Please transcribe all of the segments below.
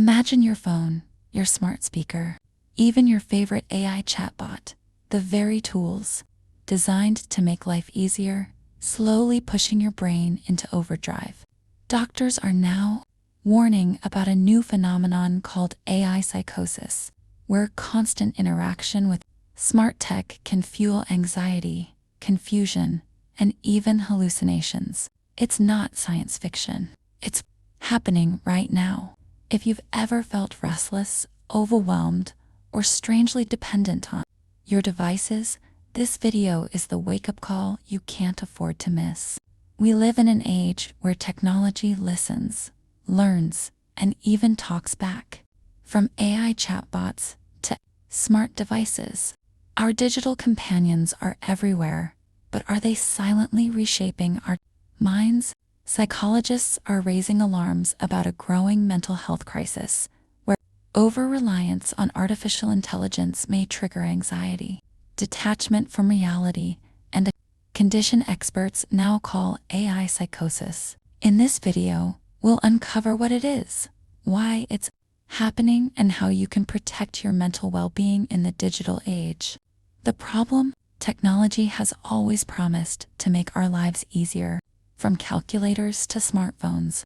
Imagine your phone, your smart speaker, even your favorite AI chatbot, the very tools designed to make life easier, slowly pushing your brain into overdrive. Doctors are now warning about a new phenomenon called AI psychosis, where constant interaction with smart tech can fuel anxiety, confusion, and even hallucinations. It's not science fiction. It's happening right now. If you've ever felt restless, overwhelmed, or strangely dependent on your devices, this video is the wake-up call you can't afford to miss. We live in an age where technology listens, learns, and even talks back. From AI chatbots to smart devices, our digital companions are everywhere, but are they silently reshaping our minds? Psychologists are raising alarms about a growing mental health crisis, where over-reliance on artificial intelligence may trigger anxiety, detachment from reality, and a condition experts now call AI psychosis. In this video, we'll uncover what it is, why it's happening, and how you can protect your mental well-being in the digital age. The problem: technology has always promised to make our lives easier. From calculators to smartphones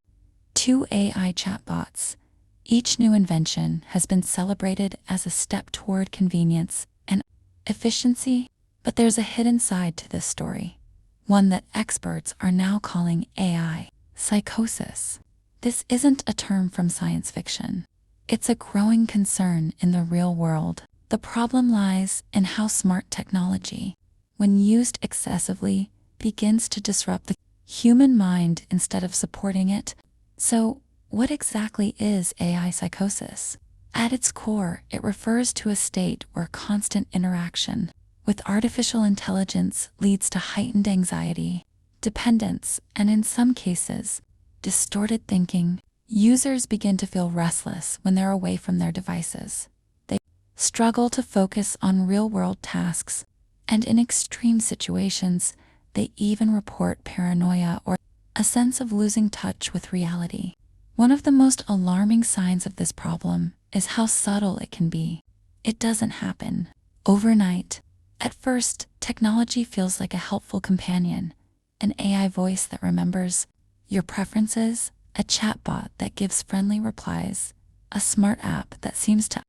to AI chatbots, each new invention has been celebrated as a step toward convenience and efficiency. But there's a hidden side to this story, one that experts are now calling AI psychosis. This isn't a term from science fiction. It's a growing concern in the real world. The problem lies in how smart technology, when used excessively, begins to disrupt the human mind instead of supporting it. So, what exactly is AI psychosis? At its core, it refers to a state where constant interaction with artificial intelligence leads to heightened anxiety, dependence, and in some cases, distorted thinking. Users begin to feel restless when they're away from their devices. They struggle to focus on real-world tasks, and in extreme situations, they even report paranoia or a sense of losing touch with reality. One of the most alarming signs of this problem is how subtle it can be. It doesn't happen overnight. At first, technology feels like a helpful companion, an AI voice that remembers your preferences, a chatbot that gives friendly replies, a smart app that seems to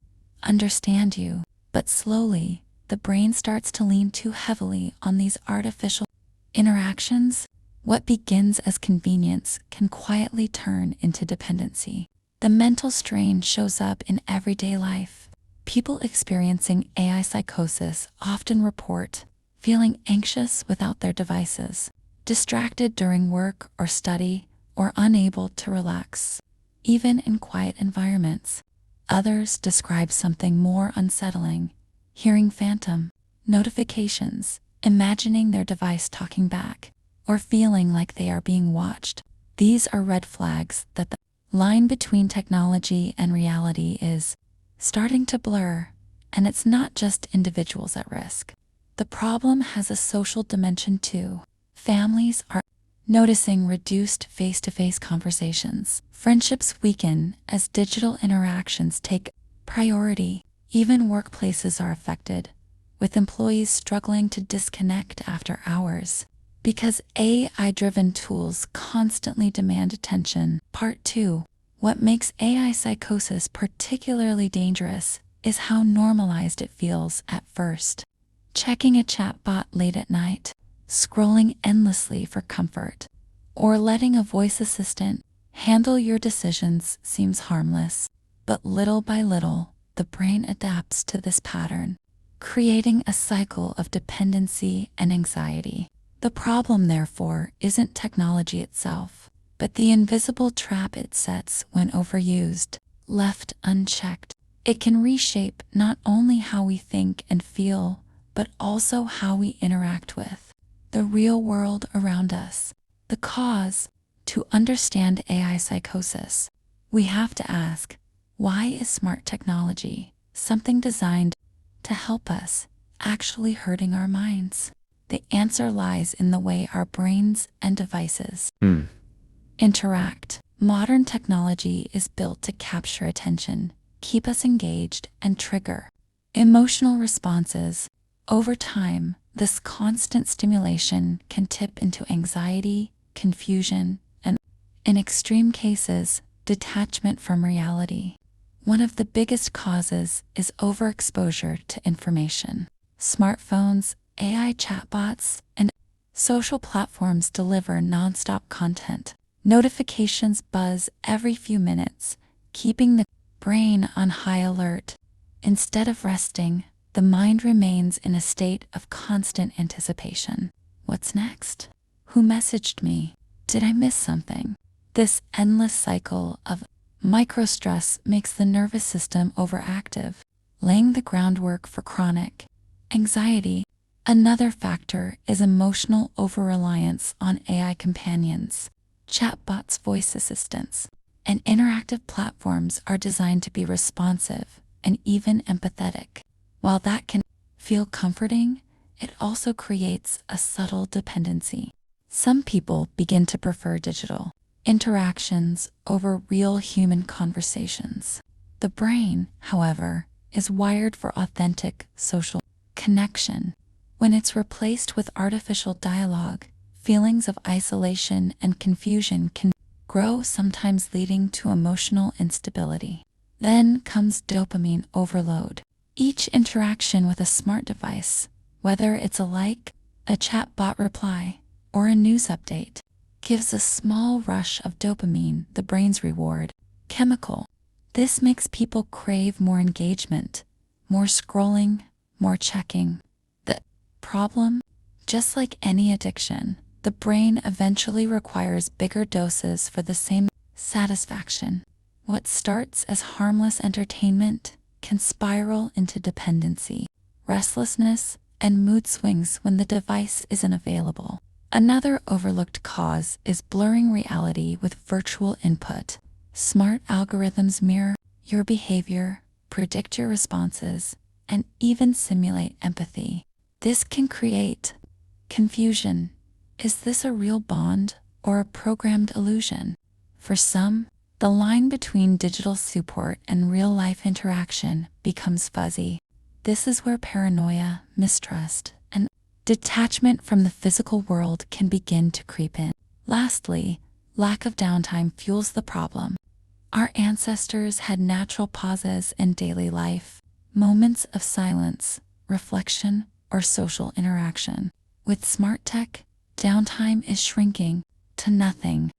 understand you. But slowly, the brain starts to lean too heavily on these artificial interactions. What begins as convenience can quietly turn into dependency. The mental strain shows up in everyday life. People experiencing AI psychosis often report feeling anxious without their devices, distracted during work or study, or unable to relax, even in quiet environments. Others describe something more unsettling: hearing phantom notifications, imagining their device talking back, or feeling like they are being watched. These are red flags that the line between technology and reality is starting to blur, and it's not just individuals at risk. The problem has a social dimension too. Families are noticing reduced face-to-face conversations. Friendships weaken as digital interactions take priority. Even workplaces are affected, with employees struggling to disconnect after hours because AI-driven tools constantly demand attention. Part 2. What makes AI psychosis particularly dangerous is how normalized it feels at first. Checking a chatbot late at night, scrolling endlessly for comfort, or letting a voice assistant handle your decisions seems harmless. But little by little, the brain adapts to this pattern, creating a cycle of dependency and anxiety. The problem, therefore, isn't technology itself, but the invisible trap it sets when overused. Left unchecked, it can reshape not only how we think and feel, but also how we interact with the real world around us. The cause: to understand AI psychosis, we have to ask, why is smart technology, something designed to help us, actually hurting our minds? The answer lies in the way our brains and devices interact. Modern technology is built to capture attention, keep us engaged, and trigger emotional responses. Over time, this constant stimulation can tip into anxiety, confusion, and, in extreme cases, detachment from reality. One of the biggest causes is overexposure to information. Smartphones, AI chatbots, and social platforms deliver nonstop content. Notifications buzz every few minutes, keeping the brain on high alert. Instead of resting, the mind remains in a state of constant anticipation. What's next? Who messaged me? Did I miss something? This endless cycle of microstress makes the nervous system overactive, laying the groundwork for chronic anxiety. Another factor is emotional over-reliance on AI companions. Chatbots, voice assistants, and interactive platforms are designed to be responsive and even empathetic. While that can feel comforting, it also creates a subtle dependency. Some people begin to prefer digital interactions over real human conversations. The brain, however, is wired for authentic social connection. When it's replaced with artificial dialogue, feelings of isolation and confusion can grow, sometimes leading to emotional instability. Then comes dopamine overload. Each interaction with a smart device, whether it's a like, a chatbot reply, or a news update, gives a small rush of dopamine, the brain's reward chemical. This makes people crave more engagement, more scrolling, more checking. The problem? Just like any addiction, the brain eventually requires bigger doses for the same satisfaction. What starts as harmless entertainment can spiral into dependency, restlessness, and mood swings when the device isn't available. Another overlooked cause is blurring reality with virtual input. Smart algorithms mirror your behavior, predict your responses, and even simulate empathy. This can create confusion. Is this a real bond or a programmed illusion? For some, the line between digital support and real-life interaction becomes fuzzy. This is where paranoia, mistrust, and detachment from the physical world can begin to creep in. Lastly, lack of downtime fuels the problem. Our ancestors had natural pauses in daily life, moments of silence, reflection, or social interaction. With smart tech, downtime is shrinking to nothing.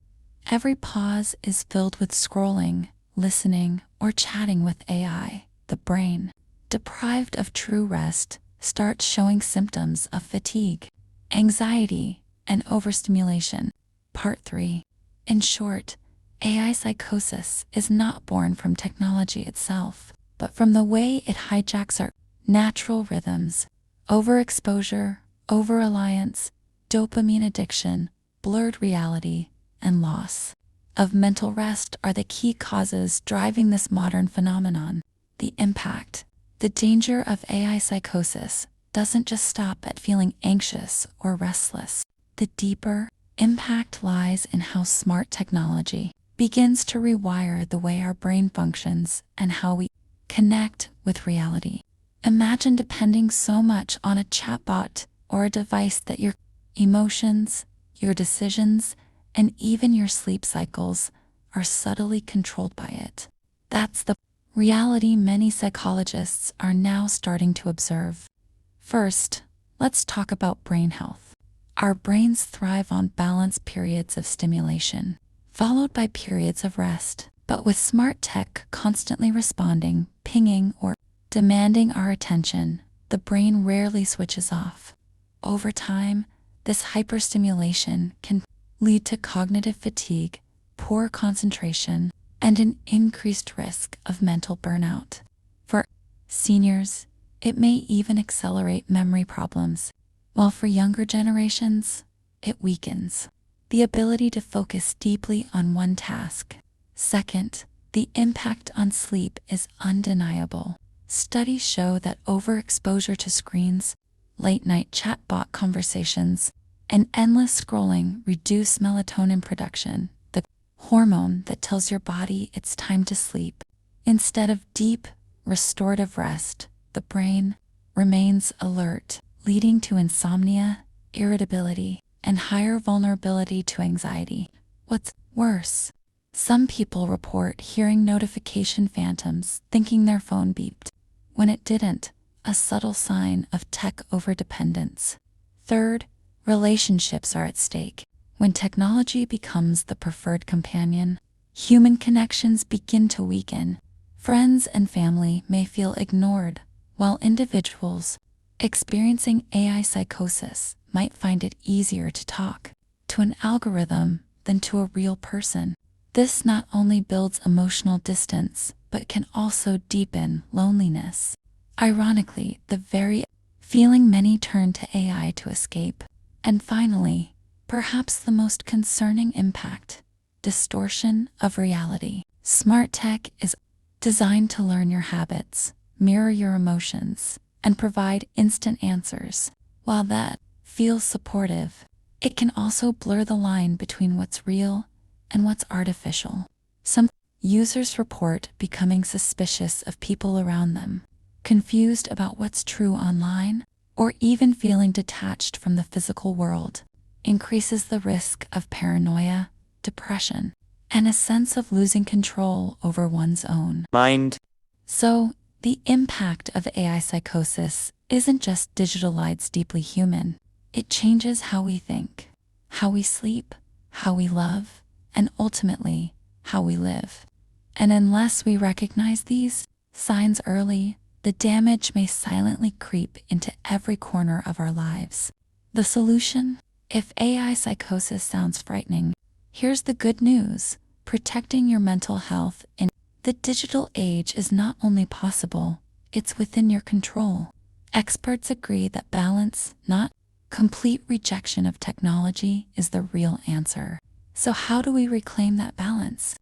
Every pause is filled with scrolling, listening, or chatting with AI. The brain, deprived of true rest, starts showing symptoms of fatigue, anxiety, and overstimulation. Part 3. In short, AI psychosis is not born from technology itself, but from the way it hijacks our natural rhythms. Overexposure, over-reliance, dopamine addiction, blurred reality, and loss of mental rest are the key causes driving this modern phenomenon. The impact, the danger of AI psychosis doesn't just stop at feeling anxious or restless. The deeper impact lies in how smart technology begins to rewire the way our brain functions and how we connect with reality. Imagine depending so much on a chatbot or a device that your emotions, your decisions, and even your sleep cycles are subtly controlled by it. That's the reality many psychologists are now starting to observe. First, let's talk about brain health. Our brains thrive on balanced periods of stimulation, followed by periods of rest. But with smart tech constantly responding, pinging, or demanding our attention, the brain rarely switches off. Over time, this hyperstimulation can lead to cognitive fatigue, poor concentration, and an increased risk of mental burnout. For seniors, it may even accelerate memory problems, while for younger generations, it weakens the ability to focus deeply on one task. Second, the impact on sleep is undeniable. Studies show that overexposure to screens, late-night chatbot conversations, and endless scrolling reduce melatonin production, the hormone that tells your body it's time to sleep. Instead of deep, restorative rest, the brain remains alert, leading to insomnia, irritability, and higher vulnerability to anxiety. What's worse, some people report hearing notification phantoms, thinking their phone beeped, when it didn't, a subtle sign of tech overdependence. Third, relationships are at stake. When technology becomes the preferred companion, human connections begin to weaken. Friends and family may feel ignored, while individuals experiencing AI psychosis might find it easier to talk to an algorithm than to a real person. This not only builds emotional distance, but can also deepen loneliness. Ironically, the very feeling many turn to AI to escape. And finally, perhaps the most concerning impact, distortion of reality. Smart tech is designed to learn your habits, mirror your emotions, and provide instant answers. While that feels supportive, it can also blur the line between what's real and what's artificial. Some users report becoming suspicious of people around them, confused about what's true online, or even feeling detached from the physical world. Increases the risk of paranoia, depression, and a sense of losing control over one's own mind. So, the impact of AI psychosis isn't just digitalized deeply human. It changes how we think, how we sleep, how we love, and ultimately, how we live. And unless we recognize these signs early, the damage may silently creep into every corner of our lives. The solution? If AI psychosis sounds frightening, here's the good news. Protecting your mental health in the digital age is not only possible, it's within your control. Experts agree that balance, not complete rejection of technology, is the real answer. So how do we reclaim that balance?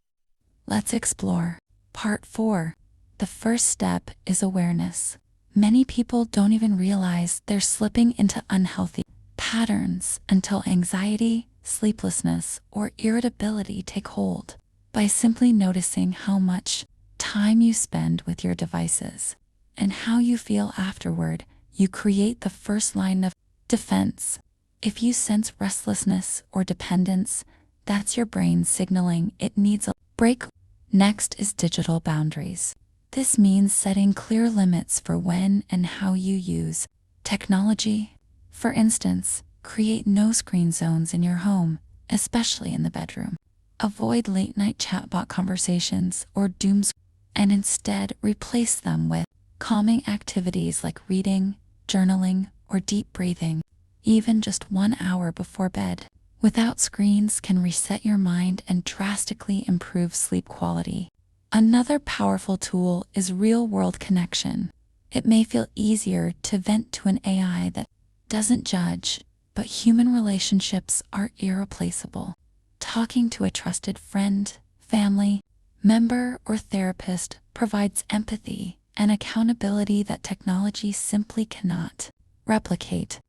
Let's explore. Part 4. The first step is awareness. Many people don't even realize they're slipping into unhealthy patterns until anxiety, sleeplessness, or irritability take hold. By simply noticing how much time you spend with your devices and how you feel afterward, you create the first line of defense. If you sense restlessness or dependence, that's your brain signaling it needs a break. Next is digital boundaries. This means setting clear limits for when and how you use technology. For instance, create no-screen zones in your home, especially in the bedroom. Avoid late-night chatbot conversations or doom scrolling, and instead replace them with calming activities like reading, journaling, or deep breathing. Even just 1 hour before bed without screens can reset your mind and drastically improve sleep quality. Another powerful tool is real-world connection. It may feel easier to vent to an AI that doesn't judge, but human relationships are irreplaceable. Talking to a trusted friend, family member, or therapist provides empathy and accountability that technology simply cannot replicate.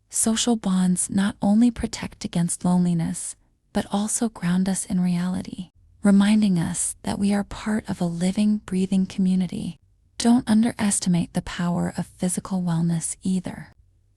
Social bonds not only protect against loneliness, but also ground us in reality, reminding us that we are part of a living, breathing community. Don't underestimate the power of physical wellness either.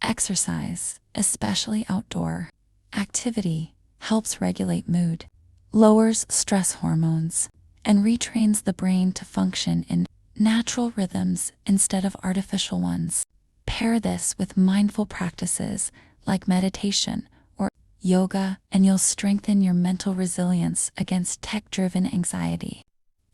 Exercise, especially outdoor activity, helps regulate mood, lowers stress hormones, and retrains the brain to function in natural rhythms instead of artificial ones. Pair this with mindful practices like meditation or yoga, and you'll strengthen your mental resilience against tech-driven anxiety.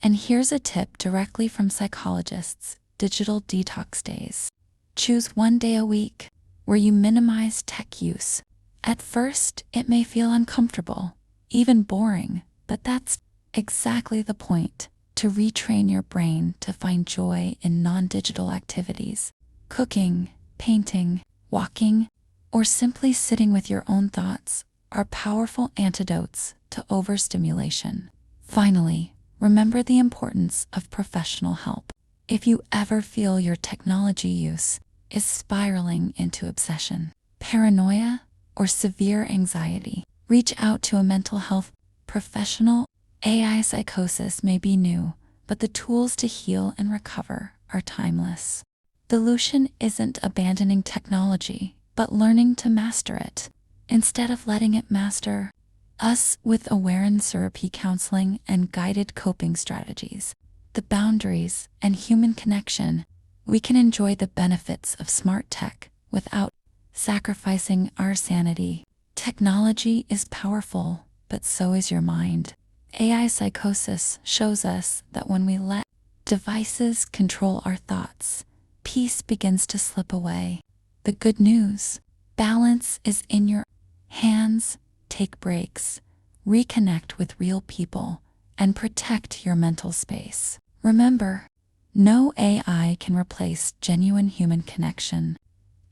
And here's a tip directly from psychologists: digital detox days. Choose 1 day a week where you minimize tech use. At first, it may feel uncomfortable, even boring, but that's exactly the point: to retrain your brain to find joy in non-digital activities. Cooking, painting, walking, or simply sitting with your own thoughts are powerful antidotes to overstimulation. Finally, remember the importance of professional help. If you ever feel your technology use is spiraling into obsession, paranoia, or severe anxiety, reach out to a mental health professional. AI psychosis may be new, but the tools to heal and recover are timeless. The solution isn't abandoning technology, but learning to master it, instead of letting it master us with awareness therapy counseling and guided coping strategies. The boundaries and human connection, we can enjoy the benefits of smart tech without sacrificing our sanity. Technology is powerful, but so is your mind. AI psychosis shows us that when we let devices control our thoughts, peace begins to slip away. The good news: balance is in your hands. Take breaks, reconnect with real people, and protect your mental space. Remember, no AI can replace genuine human connection.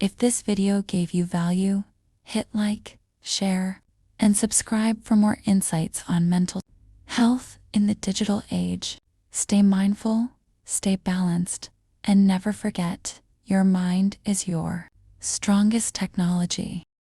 If this video gave you value, hit like, share, and subscribe for more insights on mental health in the digital age. Stay mindful, stay balanced, and never forget, your mind is your strongest technology.